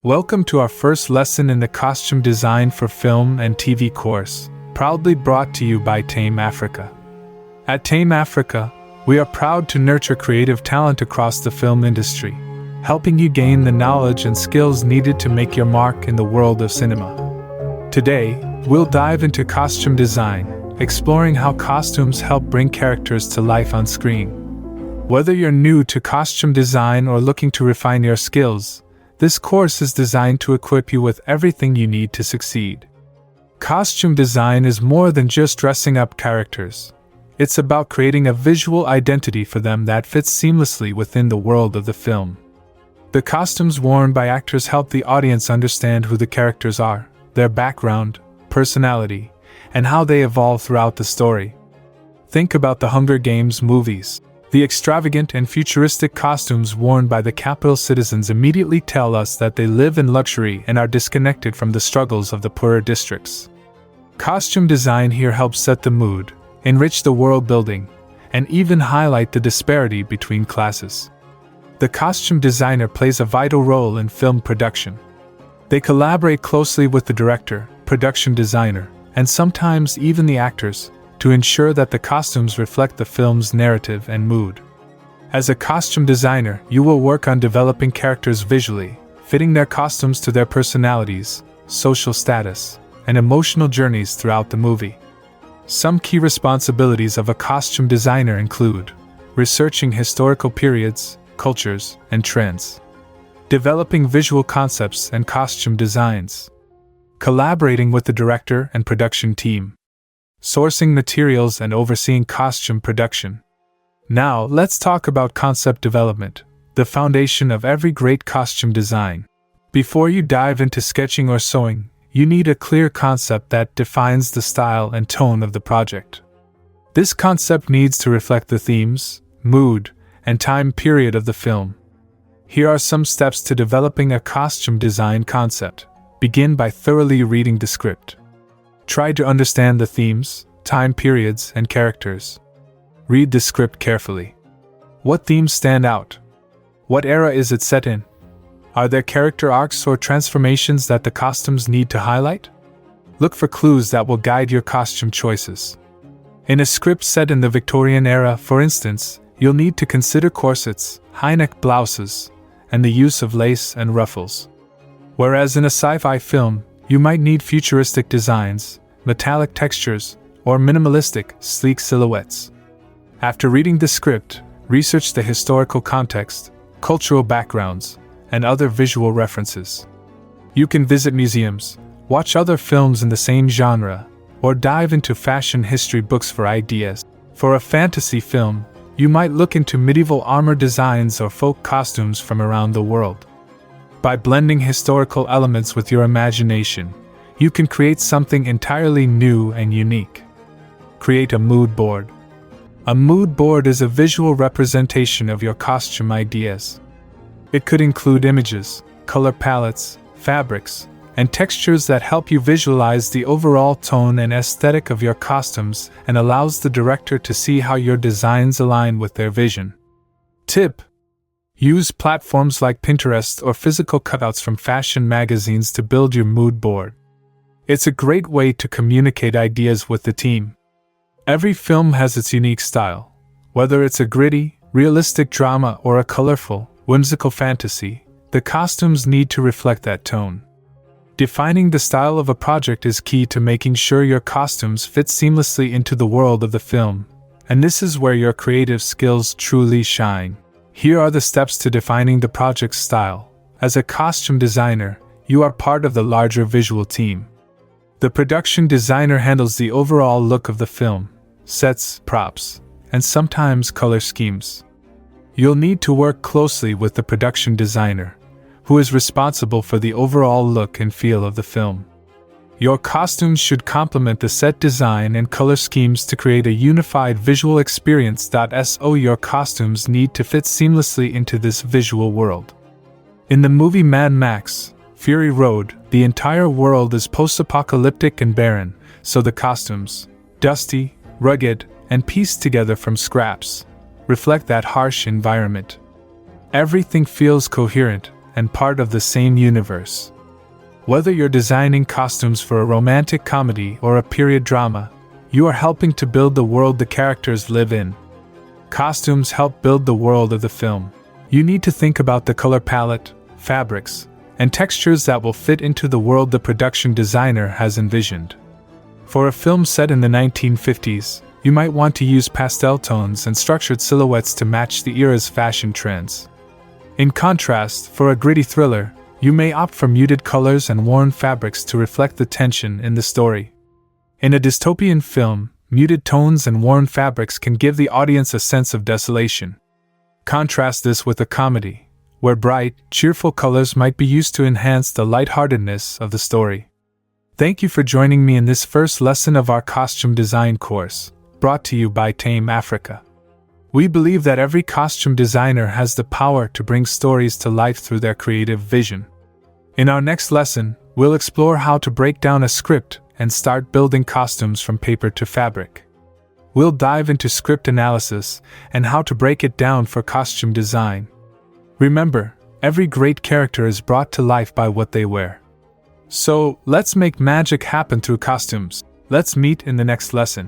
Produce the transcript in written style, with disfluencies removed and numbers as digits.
Welcome to our first lesson in the Costume Design for Film and TV course, proudly brought to you by TAIM Africa. At TAIM Africa, we are proud to nurture creative talent across the film industry, helping you gain the knowledge and skills needed to make your mark in the world of cinema. Today, we'll dive into costume design, exploring how costumes help bring characters to life on screen. Whether you're new to costume design or looking to refine your skills, this course is designed to equip you with everything you need to succeed. Costume design is more than just dressing up characters. It's about creating a visual identity for them that fits seamlessly within the world of the film. The costumes worn by actors help the audience understand who the characters are, their background, personality, and how they evolve throughout the story. Think about the Hunger Games movies. The extravagant and futuristic costumes worn by the capital citizens immediately tell us that they live in luxury and are disconnected from the struggles of the poorer districts. Costume design here helps set the mood, enrich the world building, and even highlight the disparity between classes. The costume designer plays a vital role in film production. They collaborate closely with the director, production designer, and sometimes even the actors, to ensure that the costumes reflect the film's narrative and mood. As a costume designer, you will work on developing characters visually, fitting their costumes to their personalities, social status, and emotional journeys throughout the movie. Some key responsibilities of a costume designer include researching historical periods, cultures, and trends, developing visual concepts and costume designs, collaborating with the director and production team, sourcing materials and overseeing costume production. Now, let's talk about concept development, the foundation of every great costume design. Before you dive into sketching or sewing, you need a clear concept that defines the style and tone of the project. This concept needs to reflect the themes, mood, and time period of the film. Here are some steps to developing a costume design concept. Begin by thoroughly reading the script. Try to understand the themes, time periods, and characters. Read the script carefully. What themes stand out? What era is it set in? Are there character arcs or transformations that the costumes need to highlight? Look for clues that will guide your costume choices. In a script set in the Victorian era, for instance, you'll need to consider corsets, high-neck blouses, and the use of lace and ruffles. Whereas in a sci-fi film, you might need futuristic designs, metallic textures, or minimalistic, sleek silhouettes. After reading the script, research the historical context, cultural backgrounds, and other visual references. You can visit museums, watch other films in the same genre, or dive into fashion history books for ideas. For a fantasy film, you might look into medieval armor designs or folk costumes from around the world. By blending historical elements with your imagination, you can create something entirely new and unique. Create a mood board. A mood board is a visual representation of your costume ideas. It could include images, color palettes, fabrics, and textures that help you visualize the overall tone and aesthetic of your costumes and allows the director to see how your designs align with their vision. Tip: use platforms like Pinterest or physical cutouts from fashion magazines to build your mood board. It's a great way to communicate ideas with the team. Every film has its unique style. Whether it's a gritty, realistic drama or a colorful, whimsical fantasy, the costumes need to reflect that tone. Defining the style of a project is key to making sure your costumes fit seamlessly into the world of the film, and this is where your creative skills truly shine. Here are the steps to defining the project's style. As a costume designer, you are part of the larger visual team. The production designer handles the overall look of the film, sets, props, and sometimes color schemes. You'll need to work closely with the production designer, who is responsible for the overall look and feel of the film. Your costumes should complement the set design and color schemes to create a unified visual experience. So your costumes need to fit seamlessly into this visual world. In the movie Mad Max, Fury Road, the entire world is post-apocalyptic and barren, so the costumes, dusty, rugged, and pieced together from scraps, reflect that harsh environment. Everything feels coherent and part of the same universe. Whether you're designing costumes for a romantic comedy or a period drama, you are helping to build the world the characters live in. Costumes help build the world of the film. You need to think about the color palette, fabrics, and textures that will fit into the world the production designer has envisioned. For a film set in the 1950s, you might want to use pastel tones and structured silhouettes to match the era's fashion trends. In contrast, for a gritty thriller, you may opt for muted colors and worn fabrics to reflect the tension in the story. In a dystopian film, muted tones and worn fabrics can give the audience a sense of desolation. Contrast this with a comedy, where bright, cheerful colors might be used to enhance the lightheartedness of the story. Thank you for joining me in this first lesson of our costume design course, brought to you by TAIM Africa. We believe that every costume designer has the power to bring stories to life through their creative vision. In our next lesson, we'll explore how to break down a script and start building costumes from paper to fabric. We'll dive into script analysis and how to break it down for costume design. Remember, every great character is brought to life by what they wear. So, let's make magic happen through costumes. Let's meet in the next lesson.